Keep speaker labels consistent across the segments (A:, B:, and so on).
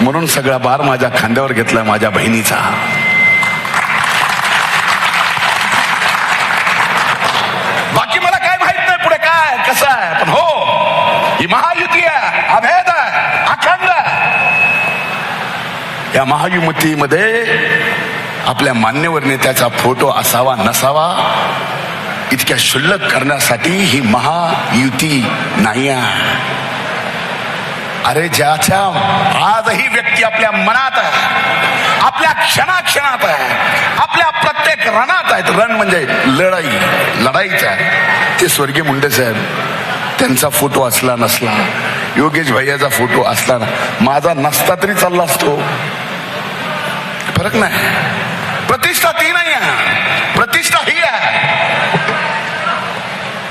A: म्हणून सगळा भार माझ्या खांद्यावर घेतला माझ्या बहिणीचा. बाकी मला काय माहित नाही पुढे काय कसं आहे, पण हो ही महायुती आहे, अभेद आहे, अखंड आहे. या महायुतीमध्ये आपल्या मान्यवर नेत्याचा फोटो असावा नसावा इतक्या क्षुल्लक करण्यासाठी ही महायुती नाही आहे. अरे ज्याच्या आजही व्यक्ती आपल्या मनात आहे, आपल्या क्षणाक्षणात आहे, आपल्या प्रत्येक रणात आहेत. रण म्हणजे लढाईच आहे. ते स्वर्गीय मुंडे साहेब, त्यांचा फोटो असला नसला, योगेश भैयाचा फोटो असला ना, माझा नसता तरी चालला असतो. फरक नाही. प्रतिष्ठा ती नाही आहे, प्रतिष्ठा ही आहे.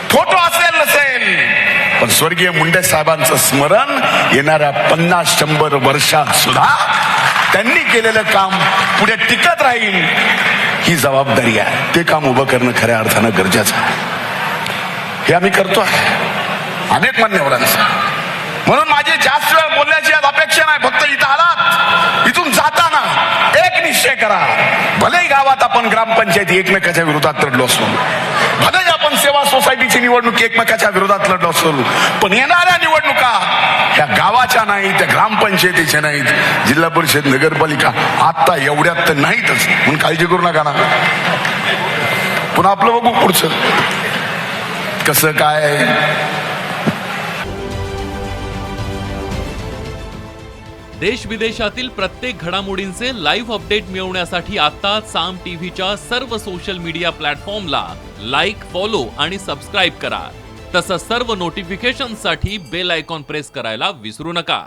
A: फोटो असेल नसेल, पण स्वर्गीय मुंडे साहेबांचं स्मरण येणाऱ्या 50-100 वर्षात सुद्धा त्यांनी केलेलं काम पुढे टिकत राहील, ही जबाबदारी आहे. ते काम उभं करणं खऱ्या अर्थानं गरजेचं आहे. हे आम्ही करतो आहे अनेक मान्यवरांचं. म्हणून माझी जास्त वेळ बोलण्याची आज अपेक्षा नाही. फक्त इथं आलात, इथून जाताना एक निश्चय करा. भलेही गावात आपण ग्रामपंचायती एकमेकाच्या विरोधात लढलो असू, भलेही आपण सेवा सोसायटीची निवडणूक एकमेकाच्या विरोधात लढलो असू, पण येणाऱ्या निवडणुका ह्या गावाच्या नाहीत, त्या ग्रामपंचायतीच्या नाहीत, जिल्हा परिषद नगरपालिका आता एवढ्यात तर नाहीतच. म्हणून काळजी करू नका ना. पुन्हा आपलं बघू पुढचं कसं काय.
B: देश विदेशातील प्रत्येक घडामोडींचे लाईव्ह अपडेट मिळवण्यासाठी आता साम टीव्हीच्या सर्व सोशल मीडिया प्लॅटफॉर्मला लाईक, फॉलो आणि सबस्क्राईब करा. तसंच सर्व नोटिफिकेशनसाठी बेल आयकॉन प्रेस करायला विसरू नका.